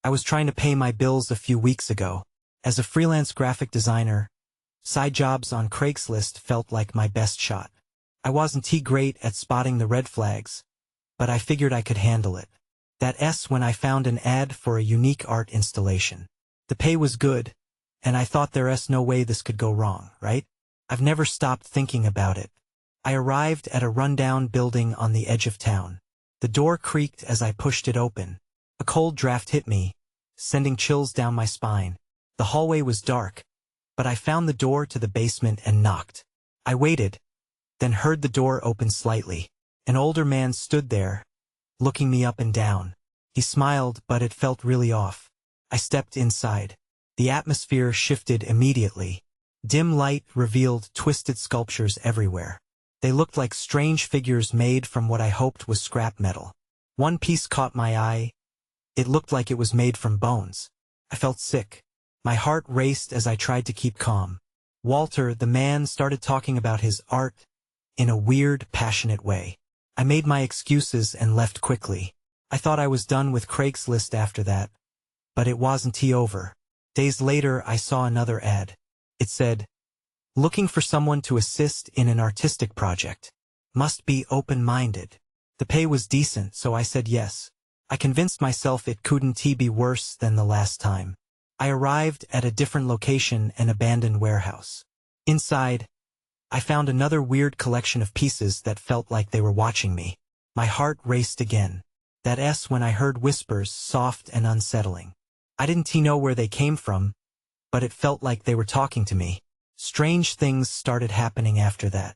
I was trying to pay my bills a few weeks ago. As a freelance graphic designer, side jobs on Craigslist felt like my best shot. I wasn't too great at spotting the red flags, but I figured I could handle it. That's when I found an ad for a unique art installation. The pay was good, and I thought there's no way this could go wrong, right? I've never stopped thinking about it. I arrived at a rundown building on the edge of town. The door creaked as I pushed it open. A cold draft hit me, sending chills down my spine. The hallway was dark, but I found the door to the basement and knocked. I waited, then heard the door open slightly. An older man stood there, looking me up and down. He smiled, but it felt really off. I stepped inside. The atmosphere shifted immediately. Dim light revealed twisted sculptures everywhere. They looked like strange figures made from what I hoped was scrap metal. One piece caught my eye. It looked like it was made from bones. I felt sick. My heart raced as I tried to keep calm. Walter, the man, started talking about his art in a weird, passionate way. I made my excuses and left quickly. I thought I was done with Craigslist after that, but it wasn't over. Days later, I saw another ad. It said, "Looking for someone to assist in an artistic project. Must be open-minded." The pay was decent, so I said yes. I convinced myself it couldn't be worse than the last time. I arrived at a different location, an abandoned warehouse. Inside, I found another weird collection of pieces that felt like they were watching me. My heart raced again. That's when I heard whispers, soft and unsettling. I didn't know where they came from, but it felt like they were talking to me. Strange things started happening after that.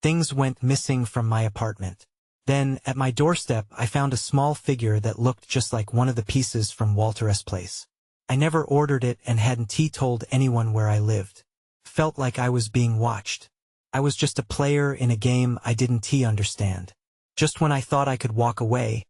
Things went missing from my apartment. Then, at my doorstep, I found a small figure that looked just like one of the pieces from Walter's place. I never ordered it and hadn't told anyone where I lived. Felt like I was being watched. I was just a player in a game I didn't understand. Just when I thought I could walk away,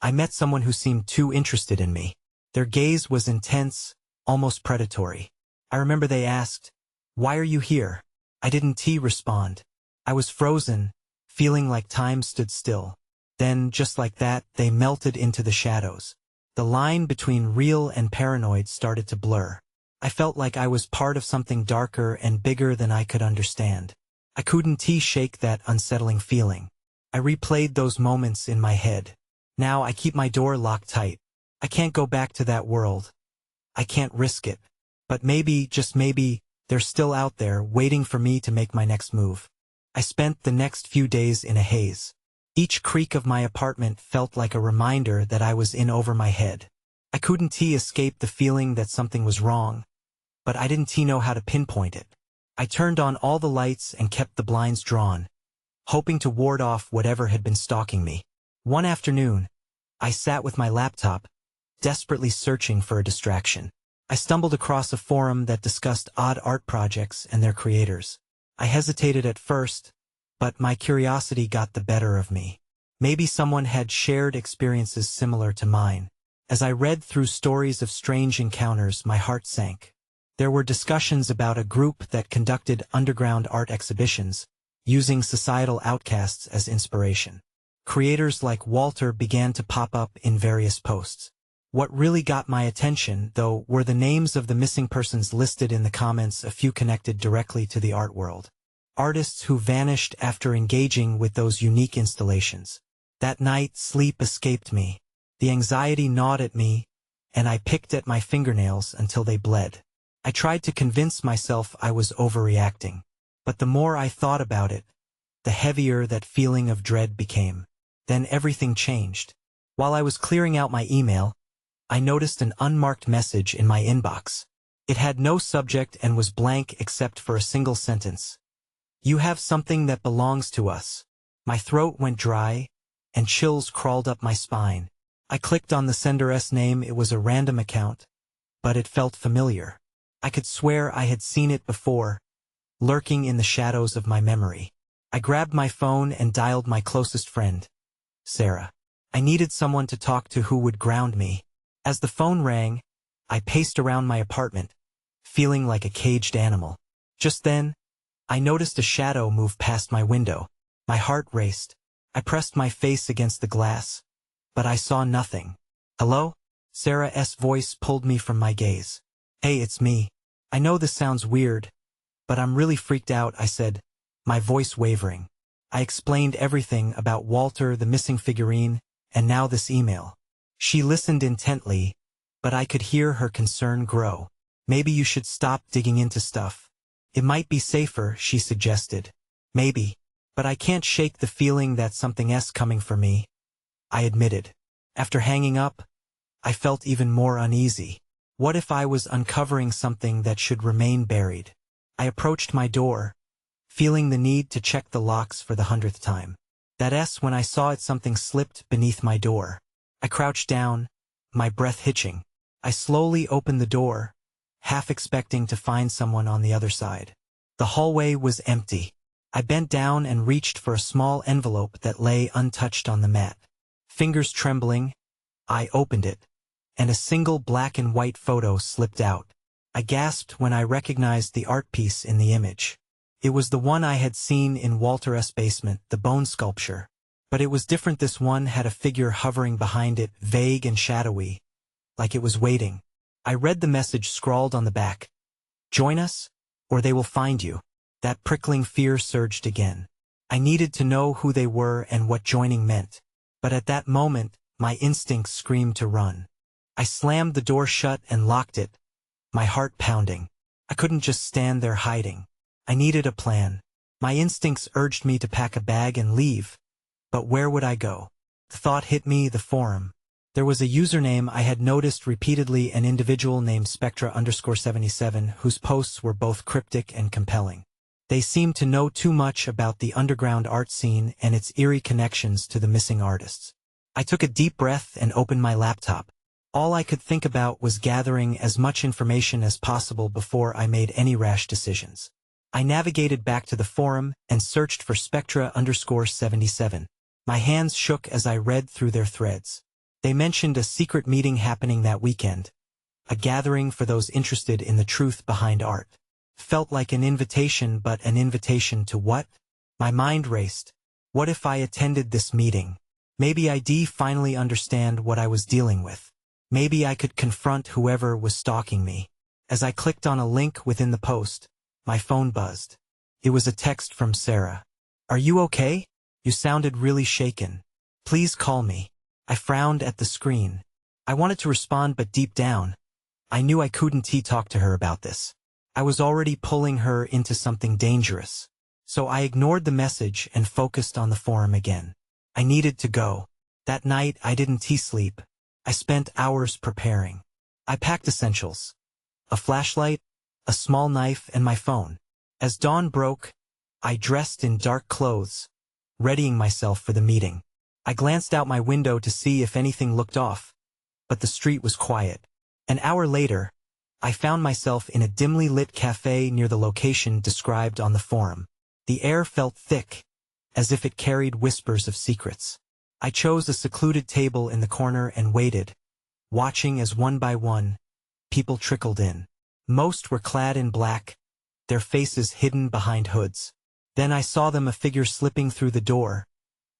I met someone who seemed too interested in me. Their gaze was intense, almost predatory. I remember they asked, "Why are you here?" I didn't respond. I was frozen, feeling like time stood still. Then, just like that, they melted into the shadows. The line between real and paranoid started to blur. I felt like I was part of something darker and bigger than I could understand. I couldn't shake that unsettling feeling. I replayed those moments in my head. Now I keep my door locked tight. I can't go back to that world. I can't risk it. But maybe, just maybe, they're still out there waiting for me to make my next move. I spent the next few days in a haze. Each creak of my apartment felt like a reminder that I was in over my head. I couldn't escape the feeling that something was wrong, but I didn't know how to pinpoint it. I turned on all the lights and kept the blinds drawn, hoping to ward off whatever had been stalking me. One afternoon, I sat with my laptop, desperately searching for a distraction. I stumbled across a forum that discussed odd art projects and their creators. I hesitated at first, but my curiosity got the better of me. Maybe someone had shared experiences similar to mine. As I read through stories of strange encounters, my heart sank. There were discussions about a group that conducted underground art exhibitions, using societal outcasts as inspiration. Creators like Walter began to pop up in various posts. What really got my attention, though, were the names of the missing persons listed in the comments, a few connected directly to the art world. Artists who vanished after engaging with those unique installations. That night, sleep escaped me. The anxiety gnawed at me, and I picked at my fingernails until they bled. I tried to convince myself I was overreacting, but the more I thought about it, the heavier that feeling of dread became. Then everything changed. While I was clearing out my email, I noticed an unmarked message in my inbox. It had no subject and was blank except for a single sentence. "You have something that belongs to us." My throat went dry, and chills crawled up my spine. I clicked on the sender's name. It was a random account, but it felt familiar. I could swear I had seen it before, lurking in the shadows of my memory. I grabbed my phone and dialed my closest friend, Sarah. I needed someone to talk to who would ground me. As the phone rang, I paced around my apartment, feeling like a caged animal. Just then, I noticed a shadow move past my window. My heart raced. I pressed my face against the glass, but I saw nothing. "Hello?" Sarah's voice pulled me from my gaze. Hey, it's me. I know this sounds weird, but I'm really freaked out, I said, my voice wavering. I explained everything about Walter, the missing figurine, and now this email. She listened intently, but I could hear her concern grow. Maybe you should stop digging into stuff. It might be safer, she suggested. Maybe. But I can't shake the feeling that something's coming for me, I admitted. After hanging up, I felt even more uneasy. What if I was uncovering something that should remain buried? I approached my door, feeling the need to check the locks for the 100th time. When I saw it, something slipped beneath my door. I crouched down, my breath hitching. I slowly opened the door, half expecting to find someone on the other side. The hallway was empty. I bent down and reached for a small envelope that lay untouched on the mat. Fingers trembling, I opened it, and a single black and white photo slipped out. I gasped when I recognized the art piece in the image. It was the one I had seen in Walter's basement, the bone sculpture. But it was different. This one had a figure hovering behind it, vague and shadowy, like it was waiting. I read the message scrawled on the back. Join us, or they will find you. That prickling fear surged again. I needed to know who they were and what joining meant. But at that moment, my instincts screamed to run. I slammed the door shut and locked it, my heart pounding. I couldn't just stand there hiding. I needed a plan. My instincts urged me to pack a bag and leave. But where would I go? The thought hit me, the forum. There was a username I had noticed repeatedly, an individual named Spectra_77, whose posts were both cryptic and compelling. They seemed to know too much about the underground art scene and its eerie connections to the missing artists. I took a deep breath and opened my laptop. All I could think about was gathering as much information as possible before I made any rash decisions. I navigated back to the forum and searched for Spectra_77. My hands shook as I read through their threads. They mentioned a secret meeting happening that weekend, a gathering for those interested in the truth behind art. Felt like an invitation, but an invitation to what? My mind raced. What if I attended this meeting? Maybe I'd finally understand what I was dealing with. Maybe I could confront whoever was stalking me. As I clicked on a link within the post, my phone buzzed. It was a text from Sarah. Are you okay? You sounded really shaken. Please call me. I frowned at the screen. I wanted to respond, but deep down, I knew I couldn't talk to her about this. I was already pulling her into something dangerous. So I ignored the message and focused on the forum again. I needed to go. That night I didn't sleep. I spent hours preparing. I packed essentials. A flashlight, a small knife, and my phone. As dawn broke, I dressed in dark clothes, readying myself for the meeting. I glanced out my window to see if anything looked off, but the street was quiet. An hour later, I found myself in a dimly lit cafe near the location described on the forum. The air felt thick, as if it carried whispers of secrets. I chose a secluded table in the corner and waited, watching as one by one, people trickled in. Most were clad in black, their faces hidden behind hoods. Then I saw them, a figure slipping through the door,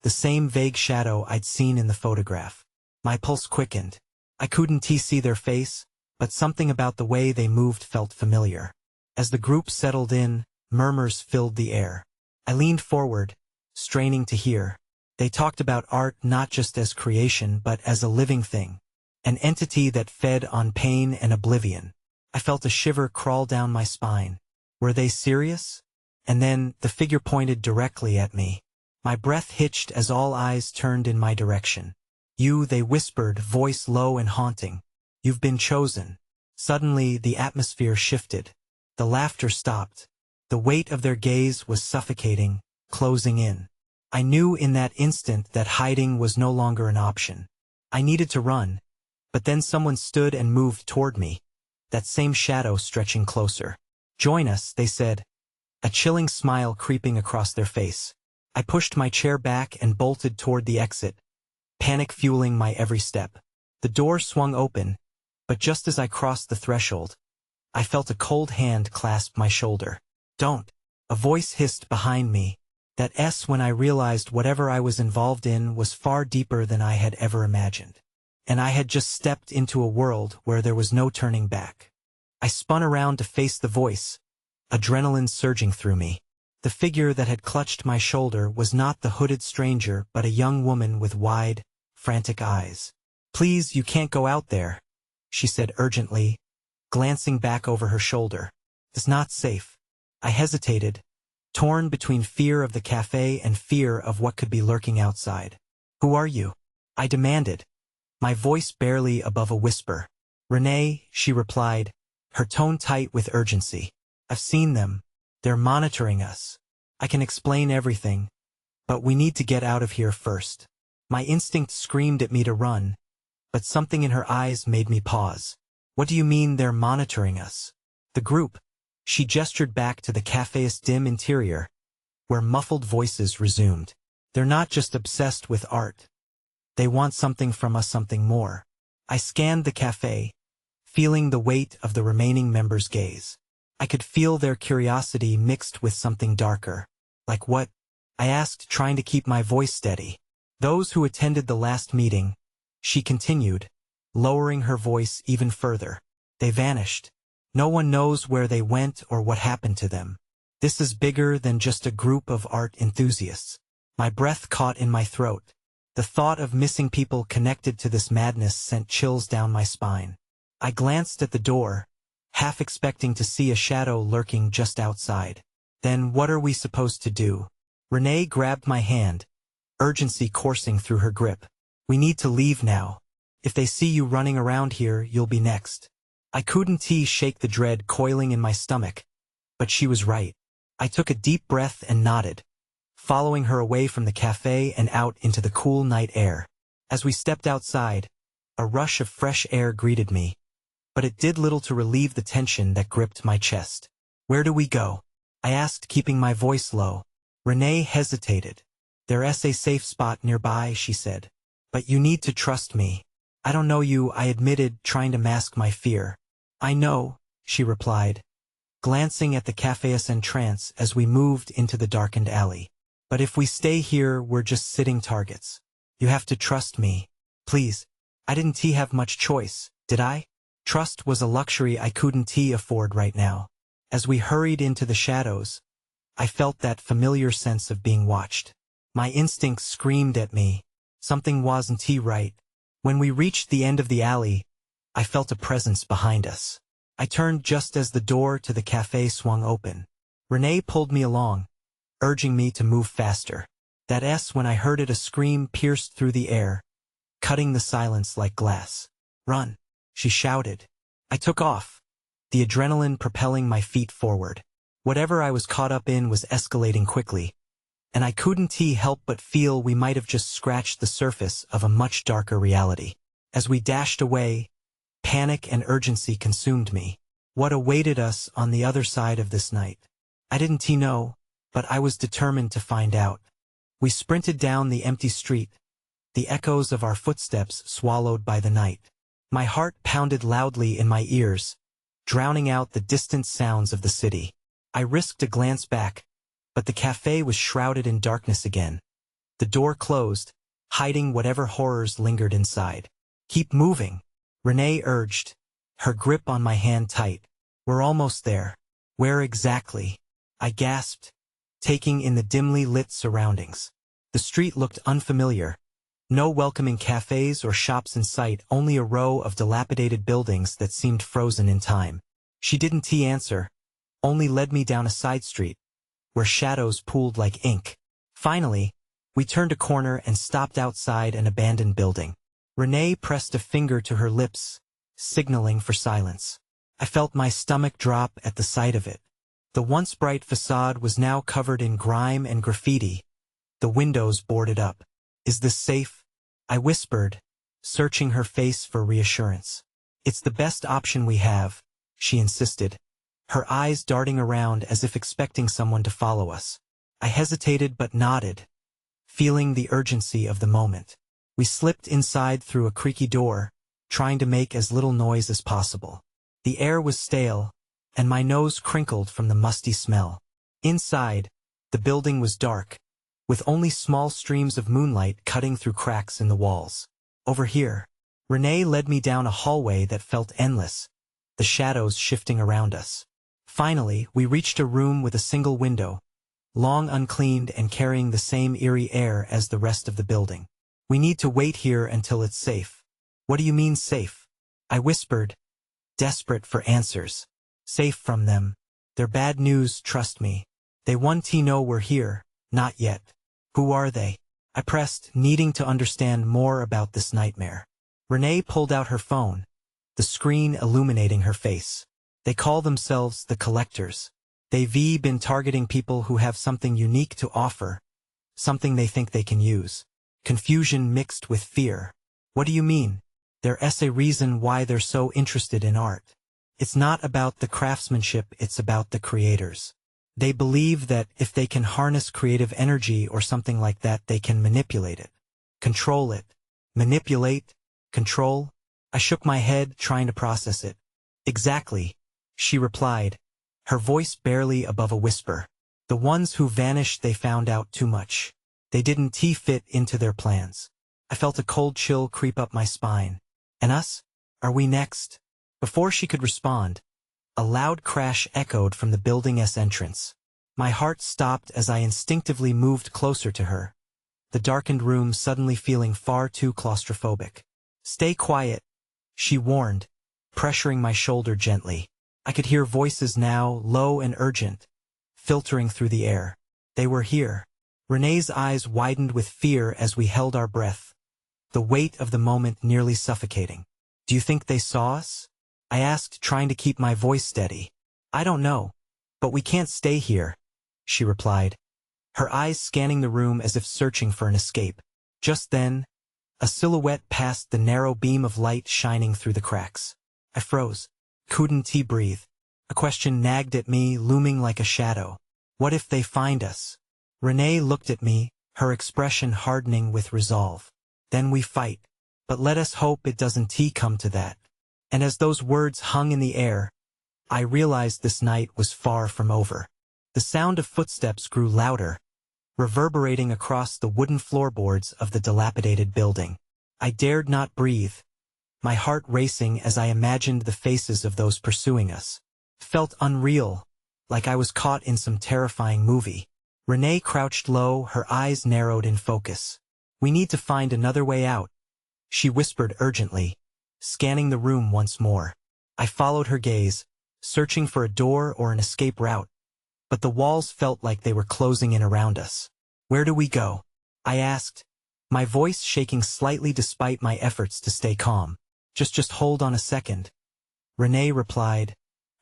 the same vague shadow I'd seen in the photograph. My pulse quickened. I couldn't see their face, but something about the way they moved felt familiar. As the group settled in, murmurs filled the air. I leaned forward, straining to hear. They talked about art not just as creation but as a living thing, an entity that fed on pain and oblivion. I felt a shiver crawl down my spine. Were they serious? And then the figure pointed directly at me. My breath hitched as all eyes turned in my direction. You, they whispered, voice low and haunting. You've been chosen. Suddenly the atmosphere shifted. The laughter stopped. The weight of their gaze was suffocating, closing in. I knew in that instant that hiding was no longer an option. I needed to run, but then someone stood and moved toward me, that same shadow stretching closer. Join us, they said, a chilling smile creeping across their face. I pushed my chair back and bolted toward the exit, panic fueling my every step. The door swung open, but just as I crossed the threshold, I felt a cold hand clasp my shoulder. Don't! A voice hissed behind me. When I realized whatever I was involved in was far deeper than I had ever imagined. and I had just stepped into a world where there was no turning back. I spun around to face the voice, adrenaline surging through me. The figure that had clutched my shoulder was not the hooded stranger but a young woman with wide, frantic eyes. "Please, you can't go out there," she said urgently, glancing back over her shoulder. "It's not safe." I hesitated, torn between fear of the cafe and fear of what could be lurking outside. "Who are you?" I demanded, my voice barely above a whisper. "Renee," she replied, her tone tight with urgency. "I've seen them. They're monitoring us. I can explain everything, but we need to get out of here first." My instinct screamed at me to run, but something in her eyes made me pause. "What do you mean they're monitoring us?" "The group." She gestured back to the cafe's dim interior, where muffled voices resumed. "They're not just obsessed with art. They want something from us, something more." I scanned the cafe, feeling the weight of the remaining members' gaze. I could feel their curiosity mixed with something darker. "Like what?" I asked, trying to keep my voice steady. "Those who attended the last meeting," she continued, lowering her voice even further. "They vanished. No one knows where they went or what happened to them. This is bigger than just a group of art enthusiasts." My breath caught in my throat. The thought of missing people connected to this madness sent chills down my spine. I glanced at the door, half expecting to see a shadow lurking just outside. "Then what are we supposed to do?" Renee grabbed my hand, urgency coursing through her grip. "We need to leave now. If they see you running around here, you'll be next." I couldn't shake the dread coiling in my stomach, but she was right. I took a deep breath and nodded, following her away from the cafe and out into the cool night air. As we stepped outside, a rush of fresh air greeted me, but it did little to relieve the tension that gripped my chest. "Where do we go?" I asked, keeping my voice low. Renee hesitated. "There's a safe spot nearby," she said. "But you need to trust me." "I don't know you," I admitted, trying to mask my fear. "I know," she replied, glancing at the cafe's entrance as we moved into the darkened alley. "But if we stay here, we're just sitting targets. You have to trust me. Please." I didn't have much choice, did I? Trust was a luxury I couldn't afford right now. As we hurried into the shadows, I felt that familiar sense of being watched. My instincts screamed at me. Something wasn't right. When we reached the end of the alley, I felt a presence behind us. I turned just as the door to the cafe swung open. Renee pulled me along, urging me to move faster. That's when I heard it. A scream pierced through the air, cutting the silence like glass. "Run," she shouted. I took off, the adrenaline propelling my feet forward. Whatever I was caught up in was escalating quickly, and I couldn't help but feel we might have just scratched the surface of a much darker reality. As we dashed away, panic and urgency consumed me. What awaited us on the other side of this night? I didn't know, but I was determined to find out. We sprinted down the empty street, the echoes of our footsteps swallowed by the night. My heart pounded loudly in my ears, drowning out the distant sounds of the city. I risked a glance back, but the cafe was shrouded in darkness again. The door closed, hiding whatever horrors lingered inside. "Keep moving," Renee urged, her grip on my hand tight. "We're almost there." "Where exactly?" I gasped, taking in the dimly lit surroundings. The street looked unfamiliar. No welcoming cafes or shops in sight, only a row of dilapidated buildings that seemed frozen in time. She didn't answer, only led me down a side street, where shadows pooled like ink. Finally, we turned a corner and stopped outside an abandoned building. Renee pressed a finger to her lips, signaling for silence. I felt my stomach drop at the sight of it. The once bright facade was now covered in grime and graffiti, the windows boarded up. "Is this safe?" I whispered, searching her face for reassurance. "It's the best option we have," she insisted, her eyes darting around as if expecting someone to follow us. I hesitated but nodded, feeling the urgency of the moment. We slipped inside through a creaky door, trying to make as little noise as possible. The air was stale, and my nose crinkled from the musty smell. Inside, the building was dark, with only small streams of moonlight cutting through cracks in the walls. "Over here," Renee led me down a hallway that felt endless, the shadows shifting around us. Finally, we reached a room with a single window, long uncleaned and carrying the same eerie air as the rest of the building. We need to wait here until it's safe. What do you mean safe? I whispered, desperate for answers. Safe from them. They're bad news, trust me. They want to know we're here, not yet. Who are they? I pressed, needing to understand more about this nightmare. Renee pulled out her phone, the screen illuminating her face. They call themselves the Collectors. They've been targeting people who have something unique to offer, something they think they can use. Confusion mixed with fear. What do you mean? There's a reason why they're so interested in art. It's not about the craftsmanship, it's about the creators. They believe that if they can harness creative energy or something like that, they can manipulate it. Control it. Manipulate? Control? I shook my head, trying to process it. Exactly, she replied, her voice barely above a whisper. The ones who vanished, they found out too much. They didn't fit into their plans. I felt a cold chill creep up my spine. And us? Are we next? Before she could respond, a loud crash echoed from the building's entrance. My heart stopped as I instinctively moved closer to her, the darkened room suddenly feeling far too claustrophobic. Stay quiet, she warned, pressuring my shoulder gently. I could hear voices now, low and urgent, filtering through the air. They were here. Renee's eyes widened with fear as we held our breath, the weight of the moment nearly suffocating. Do you think they saw us? I asked, trying to keep my voice steady. I don't know, but we can't stay here, she replied, her eyes scanning the room as if searching for an escape. Just then, a silhouette passed the narrow beam of light shining through the cracks. I froze. Couldn't breathe. A question nagged at me, looming like a shadow. What if they find us? Renee looked at me, her expression hardening with resolve. Then we fight. But let us hope it doesn't come to that. And as those words hung in the air, I realized this night was far from over. The sound of footsteps grew louder, reverberating across the wooden floorboards of the dilapidated building. I dared not breathe, my heart racing as I imagined the faces of those pursuing us. Felt unreal, like I was caught in some terrifying movie. Renee crouched low, her eyes narrowed in focus. We need to find another way out, she whispered urgently, scanning the room once more. I followed her gaze, searching for a door or an escape route, but the walls felt like they were closing in around us. Where do we go? I asked, my voice shaking slightly despite my efforts to stay calm. Just hold on a second, Renee replied,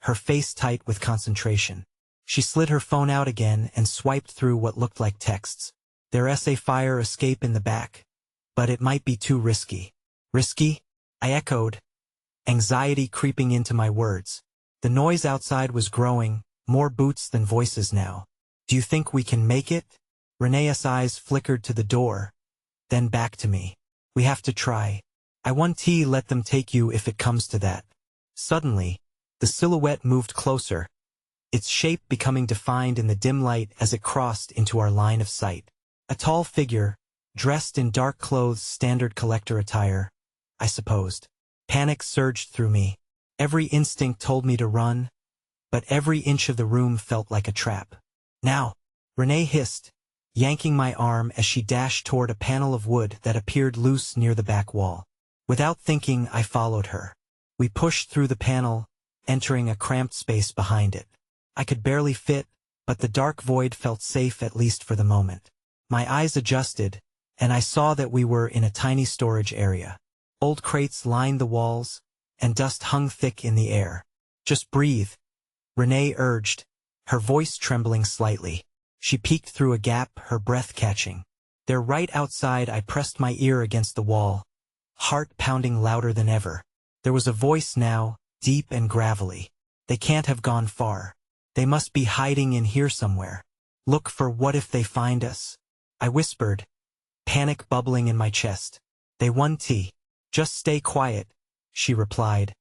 her face tight with concentration. She slid her phone out again and swiped through what looked like texts. There's a fire escape in the back, but it might be too risky. Risky? I echoed, anxiety creeping into my words. The noise outside was growing, more boots than voices now. Do you think we can make it? Renee's eyes flickered to the door, then back to me. We have to try. I want to let them take you if it comes to that. Suddenly, the silhouette moved closer, its shape becoming defined in the dim light as it crossed into our line of sight. A tall figure, dressed in dark clothes, standard collector attire, I supposed. Panic surged through me. Every instinct told me to run, but every inch of the room felt like a trap. Now, Renee hissed, yanking my arm as she dashed toward a panel of wood that appeared loose near the back wall. Without thinking, I followed her. We pushed through the panel, entering a cramped space behind it. I could barely fit, but the dark void felt safe at least for the moment. My eyes adjusted, and I saw that we were in a tiny storage area. Old crates lined the walls, and dust hung thick in the air. Just breathe, Renee urged, her voice trembling slightly. She peeked through a gap, her breath catching. They're right outside. I pressed my ear against the wall, heart pounding louder than ever. There was a voice now, deep and gravelly. They can't have gone far. They must be hiding in here somewhere. Look for what if they find us? I whispered, panic bubbling in my chest. They want tea. Just stay quiet, she replied,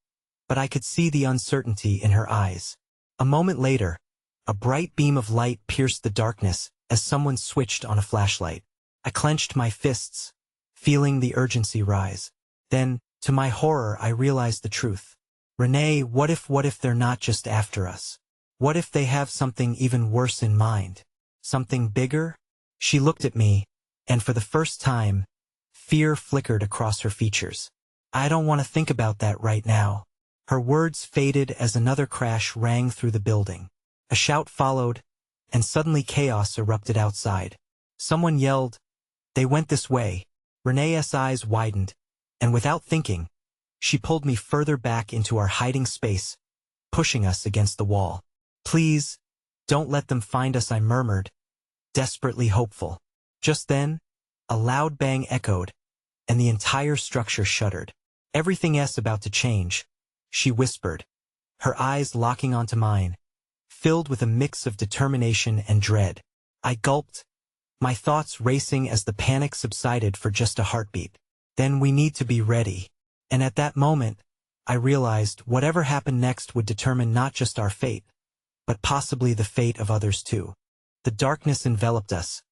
but I could see the uncertainty in her eyes. A moment later, a bright beam of light pierced the darkness as someone switched on a flashlight. I clenched my fists, feeling the urgency rise. Then, To my horror, I realized the truth. Renee, what if they're not just after us? What if they have something even worse in mind? Something bigger? She looked at me, and for the first time, fear flickered across her features. I don't want to think about that right now. Her words faded as another crash rang through the building. A shout followed, and suddenly chaos erupted outside. Someone yelled, "They went this way." Renee's eyes widened, and without thinking, she pulled me further back into our hiding space, pushing us against the wall. "Please, don't let them find us," I murmured, desperately hopeful. Just then, a loud bang echoed, and the entire structure shuddered. "Everything's about to change," she whispered, her eyes locking onto mine, filled with a mix of determination and dread. I gulped, my thoughts racing as the panic subsided for just a heartbeat. "Then we need to be ready." And at that moment, I realized whatever happened next would determine not just our fate, but possibly the fate of others too. The darkness enveloped us,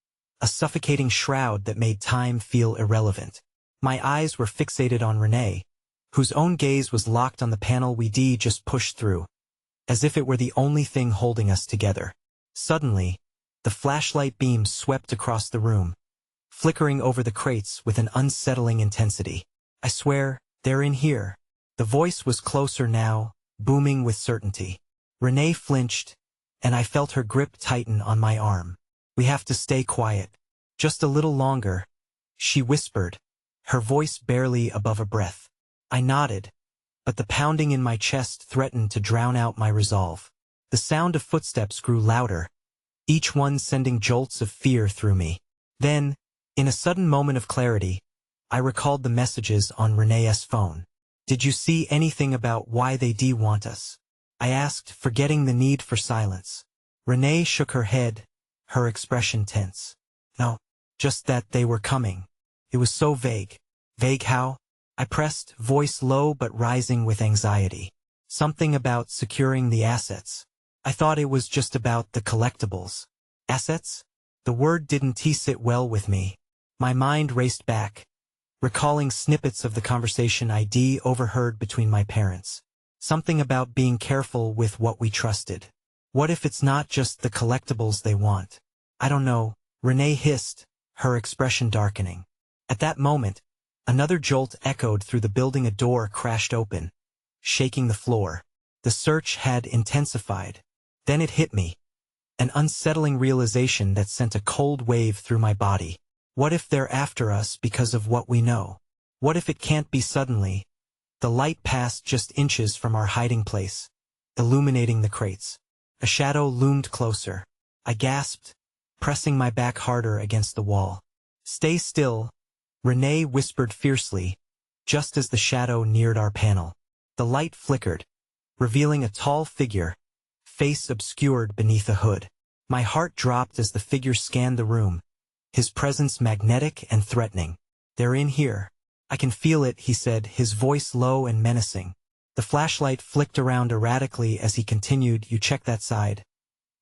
a suffocating shroud that made time feel irrelevant. My eyes were fixated on Renee, whose own gaze was locked on the panel we'd just pushed through, as if it were the only thing holding us together. Suddenly, the flashlight beam swept across the room, flickering over the crates with an unsettling intensity. "I swear, they're in here." The voice was closer now, booming with certainty. Renee flinched, and I felt her grip tighten on my arm. "We have to stay quiet. Just a little longer," she whispered, her voice barely above a breath. I nodded, but the pounding in my chest threatened to drown out my resolve. The sound of footsteps grew louder, each one sending jolts of fear through me. Then, in a sudden moment of clarity, I recalled the messages on Renee's phone. "Did you see anything about why they want us?" I asked, forgetting the need for silence. Renee shook her head, her expression tense. "No, just that they were coming." It was so vague. "Vague how?" I pressed, voice low but rising with anxiety. "Something about securing the assets." I thought it was just about the collectibles. Assets? The word didn't sit well with me. My mind raced back, recalling snippets of the conversation I'd overheard between my parents. Something about being careful with what we trusted. What if it's not just the collectibles they want? "I don't know," Renee hissed, her expression darkening. At that moment, another jolt echoed through the building. A door crashed open, shaking the floor. The search had intensified. Then it hit me, an unsettling realization that sent a cold wave through my body. What if they're after us because of what we know? What if it can't be suddenly? The light passed just inches from our hiding place, illuminating the crates. A shadow loomed closer. I gasped, pressing my back harder against the wall. "Stay still," Renee whispered fiercely, just as the shadow neared our panel. The light flickered, revealing a tall figure, face obscured beneath a hood. My heart dropped as the figure scanned the room, his presence magnetic and threatening. "They're in here. I can feel it," he said, his voice low and menacing. The flashlight flicked around erratically as he continued, "You check that side.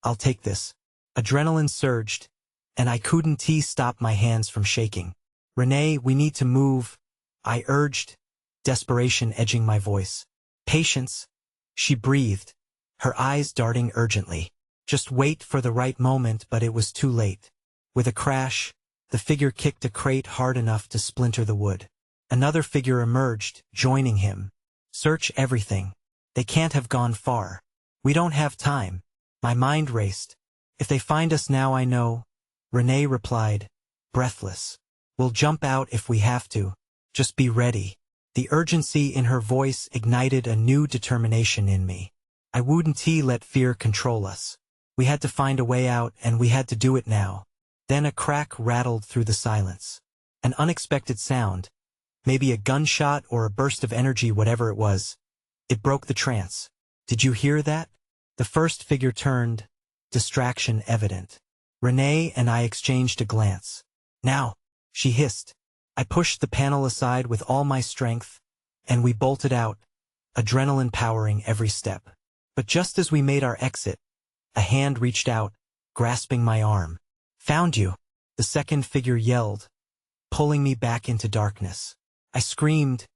I'll take this." Adrenaline surged, and I couldn't stop my hands from shaking. "Renee, we need to move," I urged, desperation edging my voice. "Patience," she breathed, her eyes darting urgently. "Just wait for the right moment," but it was too late. With a crash, the figure kicked a crate hard enough to splinter the wood. Another figure emerged, joining him. "Search everything. They can't have gone far. We don't have time." My mind raced. "If they find us now, I know," Renee replied, breathless. "We'll jump out if we have to. Just be ready." The urgency in her voice ignited a new determination in me. I wouldn't let fear control us. We had to find a way out, and we had to do it now. Then a crack rattled through the silence. An unexpected sound, maybe a gunshot or a burst of energy, whatever it was. It broke the trance. "Did you hear that?" The first figure turned, distraction evident. Renee and I exchanged a glance. "Now," she hissed. I pushed the panel aside with all my strength, and we bolted out, adrenaline powering every step. But just as we made our exit, a hand reached out, grasping my arm. "Found you," the second figure yelled, pulling me back into darkness. I screamed,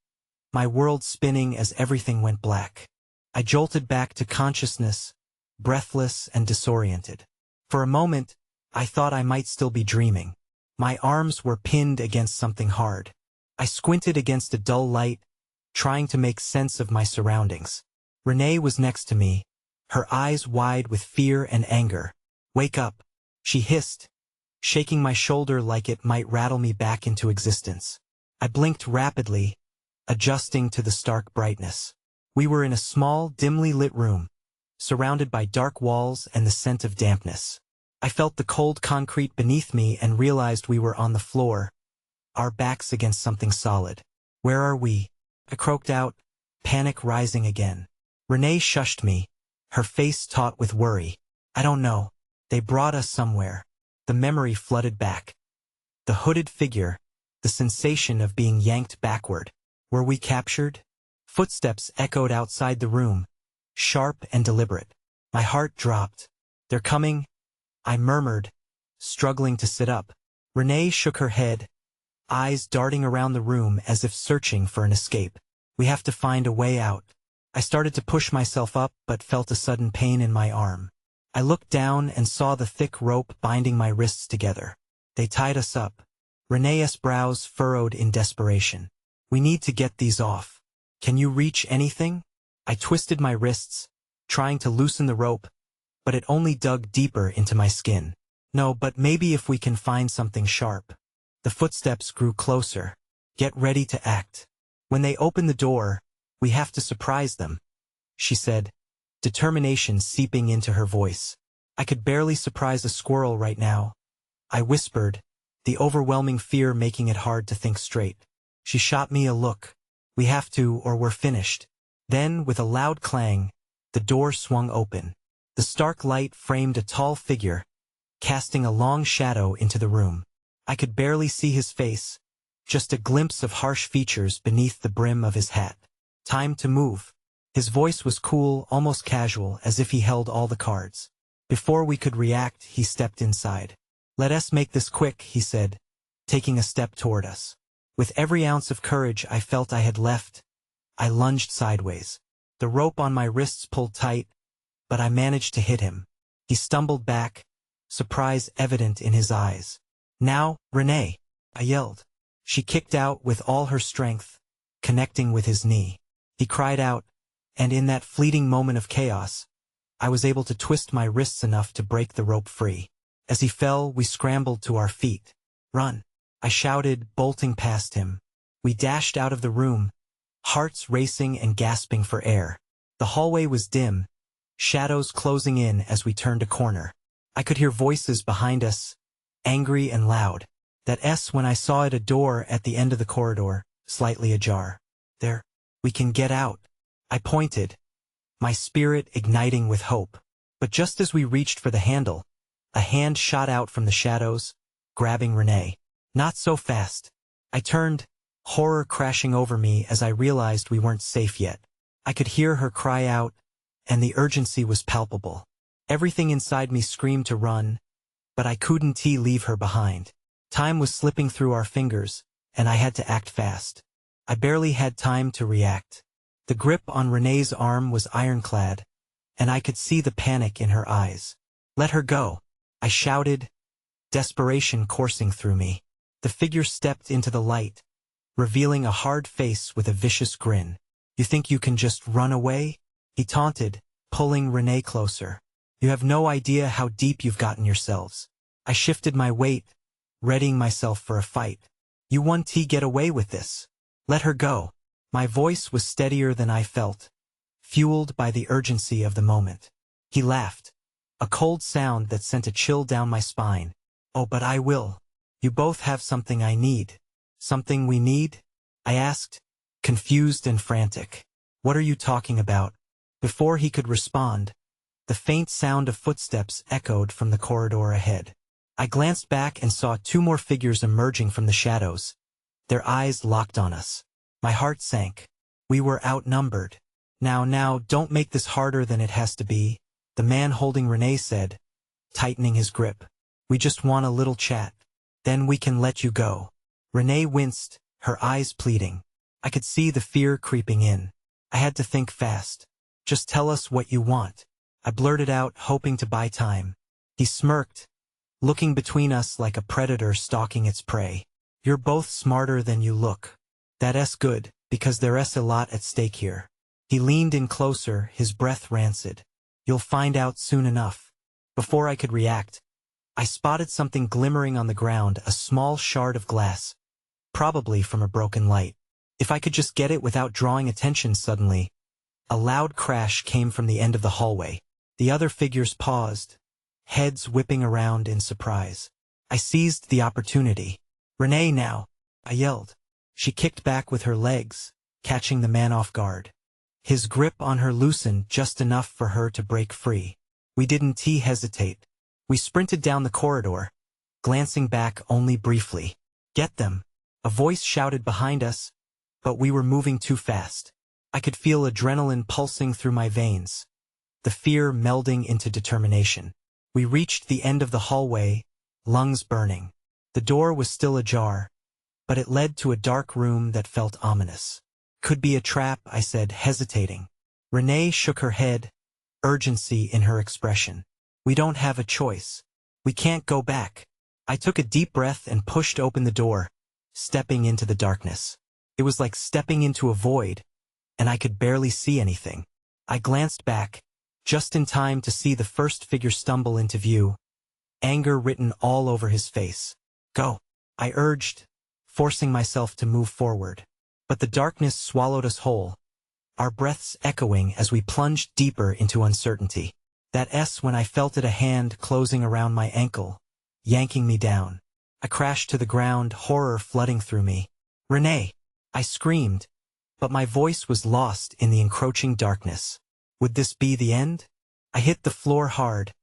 my world spinning as everything went black. I jolted back to consciousness, breathless and disoriented. For a moment, I thought I might still be dreaming. My arms were pinned against something hard. I squinted against a dull light, trying to make sense of my surroundings. Renee was next to me, her eyes wide with fear and anger. "Wake up," she hissed, shaking my shoulder like it might rattle me back into existence. I blinked rapidly, adjusting to the stark brightness. We were in a small, dimly lit room, surrounded by dark walls and the scent of dampness. I felt the cold concrete beneath me and realized we were on the floor, our backs against something solid. "Where are we?" I croaked out, panic rising again. Renee shushed me, her face taut with worry. "I don't know. They brought us somewhere." The memory flooded back. The hooded figure, the sensation of being yanked backward. Were we captured? Footsteps echoed outside the room, sharp and deliberate. My heart dropped. "They're coming," I murmured, struggling to sit up. Renee shook her head, eyes darting around the room as if searching for an escape. "We have to find a way out." I started to push myself up but felt a sudden pain in my arm. I looked down and saw the thick rope binding my wrists together. They tied us up. Renee's brows furrowed in desperation. "We need to get these off. Can you reach anything?" I twisted my wrists, trying to loosen the rope, but it only dug deeper into my skin. "No, but maybe if we can find something sharp." The footsteps grew closer. "Get ready to act. When they open the door, we have to surprise them," she said, determination seeping into her voice. "I could barely surprise a squirrel right now," I whispered, the overwhelming fear making it hard to think straight. She shot me a look. "We have to, or we're finished." Then, with a loud clang, the door swung open. The stark light framed a tall figure, casting a long shadow into the room. I could barely see his face, just a glimpse of harsh features beneath the brim of his hat. "Time to move." His voice was cool, almost casual, as if he held all the cards. Before we could react, he stepped inside. "Let us make this quick," he said, taking a step toward us. With every ounce of courage I felt I had left, I lunged sideways. The rope on my wrists pulled tight, but I managed to hit him. He stumbled back, surprise evident in his eyes. "Now, Renee!" I yelled. She kicked out with all her strength, connecting with his knee. He cried out, and in that fleeting moment of chaos, I was able to twist my wrists enough to break the rope free. As he fell, we scrambled to our feet. "Run!" I shouted, bolting past him. We dashed out of the room, hearts racing and gasping for air. The hallway was dim, shadows closing in as we turned a corner. I could hear voices behind us, angry and loud. That S when I saw it, a door at the end of the corridor, slightly ajar. "There, we can get out." I pointed, my spirit igniting with hope. But just as we reached for the handle, a hand shot out from the shadows, grabbing Renee. "Not so fast." I turned, horror crashing over me as I realized we weren't safe yet. I could hear her cry out, and the urgency was palpable. Everything inside me screamed to run, but I couldn't leave her behind. Time was slipping through our fingers, and I had to act fast. I barely had time to react. The grip on Renee's arm was ironclad, and I could see the panic in her eyes. "Let her go," I shouted, desperation coursing through me. The figure stepped into the light, revealing a hard face with a vicious grin. "You think you can just run away?" he taunted, pulling Renee closer. "You have no idea how deep you've gotten yourselves." I shifted my weight, readying myself for a fight. "You won't get away with this. Let her go." My voice was steadier than I felt, fueled by the urgency of the moment. He laughed, a cold sound that sent a chill down my spine. "Oh, but I will. You both have something I need." "Something we need?" I asked, confused and frantic. "What are you talking about?" Before he could respond, the faint sound of footsteps echoed from the corridor ahead. I glanced back and saw two more figures emerging from the shadows, their eyes locked on us. My heart sank. We were outnumbered. Now, don't make this harder than it has to be," the man holding Renee said, tightening his grip. "We just want a little chat. Then we can let you go." Renee winced, her eyes pleading. I could see the fear creeping in. I had to think fast. "Just tell us what you want," I blurted out, hoping to buy time. He smirked, looking between us like a predator stalking its prey. "You're both smarter than you look. That's good, because there's a lot at stake here." He leaned in closer, his breath rancid. "You'll find out soon enough." Before I could react, I spotted something glimmering on the ground, a small shard of glass, probably from a broken light. If I could just get it without drawing attention. Suddenly, a loud crash came from the end of the hallway. The other figures paused, heads whipping around in surprise. I seized the opportunity. "Renee now!" I yelled. She kicked back with her legs, catching the man off guard. His grip on her loosened just enough for her to break free. We didn't hesitate. We sprinted down the corridor, glancing back only briefly. "Get them!" a voice shouted behind us, but we were moving too fast. I could feel adrenaline pulsing through my veins, the fear melding into determination. We reached the end of the hallway, lungs burning. The door was still ajar, but it led to a dark room that felt ominous. "Could be a trap," I said, hesitating. Renee shook her head, urgency in her expression. "We don't have a choice. We can't go back." I took a deep breath and pushed open the door, stepping into the darkness. It was like stepping into a void, and I could barely see anything. I glanced back, just in time to see the first figure stumble into view, anger written all over his face. "Go," I urged, forcing myself to move forward. But the darkness swallowed us whole, our breaths echoing as we plunged deeper into uncertainty. That's when I felt a hand closing around my ankle, yanking me down. I crashed to the ground, horror flooding through me. "Renee!" I screamed, but my voice was lost in the encroaching darkness. Would this be the end? I hit the floor hard,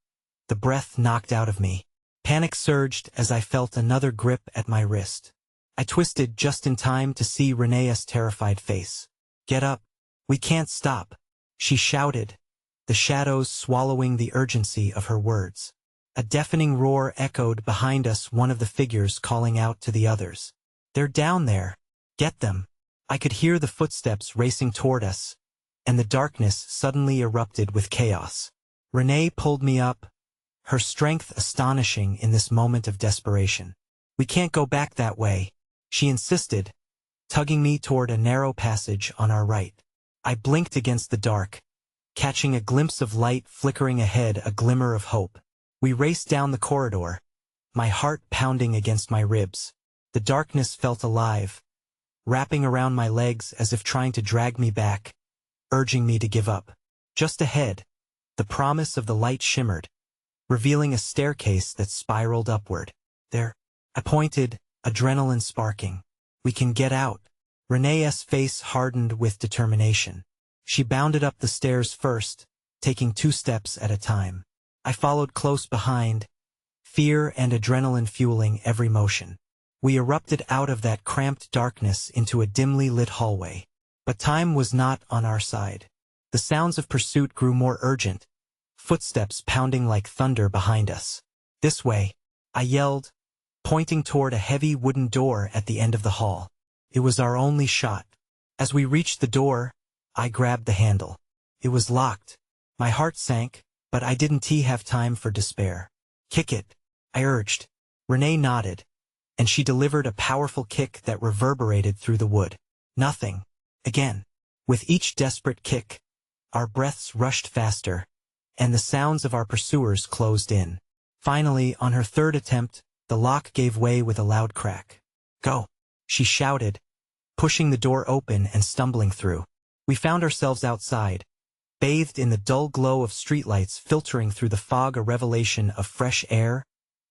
the breath knocked out of me. Panic surged as I felt another grip at my wrist. I twisted just in time to see Renee's terrified face. "Get up. We can't stop," she shouted, the shadows swallowing the urgency of her words. A deafening roar echoed behind us, one of the figures calling out to the others. "They're down there. Get them." I could hear the footsteps racing toward us, and the darkness suddenly erupted with chaos. Renee pulled me up, her strength astonishing in this moment of desperation. "We can't go back that way," she insisted, tugging me toward a narrow passage on our right. I blinked against the dark, catching a glimpse of light flickering ahead, a glimmer of hope. We raced down the corridor, my heart pounding against my ribs. The darkness felt alive, wrapping around my legs as if trying to drag me back, urging me to give up. Just ahead, the promise of the light shimmered, revealing a staircase that spiraled upward. "There," I pointed, adrenaline sparking. "We can get out." Renee's face hardened with determination. She bounded up the stairs first, taking 2 steps at a time. I followed close behind, fear and adrenaline fueling every motion. We erupted out of that cramped darkness into a dimly lit hallway. But time was not on our side. The sounds of pursuit grew more urgent, footsteps pounding like thunder behind us. "This way," I yelled, pointing toward a heavy wooden door at the end of the hall. It was our only shot. As we reached the door, I grabbed the handle. It was locked. My heart sank, but I didn't have time for despair. "Kick it," I urged. Renee nodded, and she delivered a powerful kick that reverberated through the wood. Nothing. Again. With each desperate kick, our breaths rushed faster, and the sounds of our pursuers closed in. Finally, on her third attempt, the lock gave way with a loud crack. "Go," she shouted, pushing the door open and stumbling through. We found ourselves outside, bathed in the dull glow of streetlights filtering through the fog, a revelation of fresh air,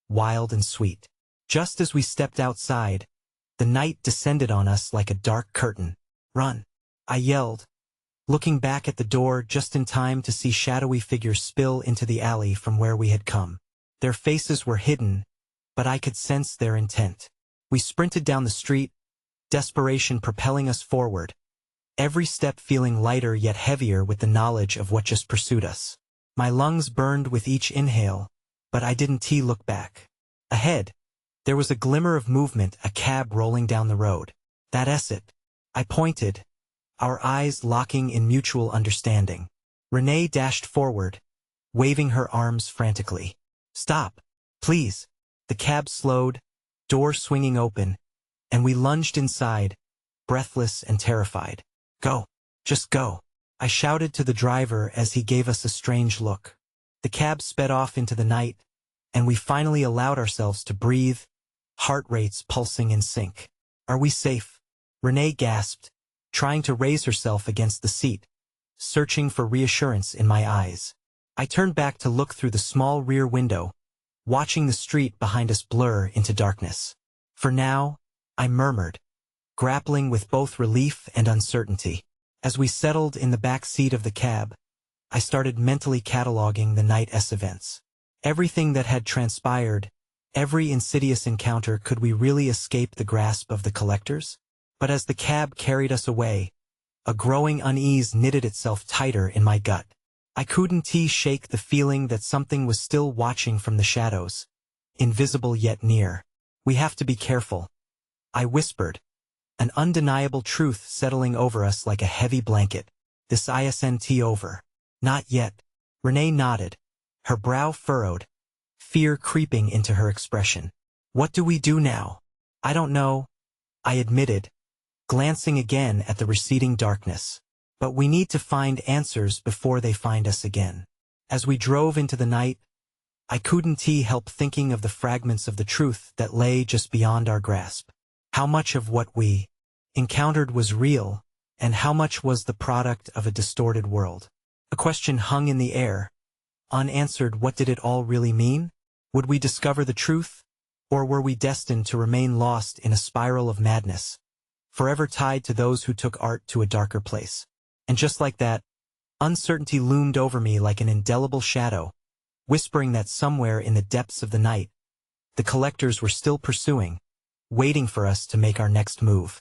wild and sweet. Just as we stepped outside, the night descended on us like a dark curtain. "Run," I yelled, looking back at the door just in time to see shadowy figures spill into the alley from where we had come. Their faces were hidden, but I could sense their intent. We sprinted down the street, desperation propelling us forward, every step feeling lighter yet heavier with the knowledge of what just pursued us. My lungs burned with each inhale, but I didn't look back. Ahead, there was a glimmer of movement, a cab rolling down the road. "That's it," I pointed, our eyes locking in mutual understanding. Renee dashed forward, waving her arms frantically. Stop, please. The cab slowed, door swinging open, and we lunged inside, breathless and terrified. Go, just go, I shouted to the driver as he gave us a strange look. The cab sped off into the night, and we finally allowed ourselves to breathe, heart rates pulsing in sync. Are we safe? Renee gasped, trying to raise herself against the seat, searching for reassurance in my eyes. I turned back to look through the small rear window, watching the street behind us blur into darkness. For now, I murmured, grappling with both relief and uncertainty. As we settled in the back seat of the cab, I started mentally cataloging the night's events. Everything that had transpired, every insidious encounter. Could we really escape the grasp of the collectors? But as the cab carried us away, a growing unease knitted itself tighter in my gut. I couldn't shake the feeling that something was still watching from the shadows, invisible yet near. We have to be careful, I whispered, an undeniable truth settling over us like a heavy blanket. This isn't over. Not yet. Renee nodded, her brow furrowed, fear creeping into her expression. What do we do now? I don't know, I admitted, glancing again at the receding darkness. But we need to find answers before they find us again. As we drove into the night, I couldn't help thinking of the fragments of the truth that lay just beyond our grasp. How much of what we encountered was real, and how much was the product of a distorted world? A question hung in the air, unanswered. What did it all really mean? Would we discover the truth, or were we destined to remain lost in a spiral of madness, forever tied to those who took art to a darker place? And just like that, uncertainty loomed over me like an indelible shadow, whispering that somewhere in the depths of the night, the collectors were still pursuing, waiting for us to make our next move.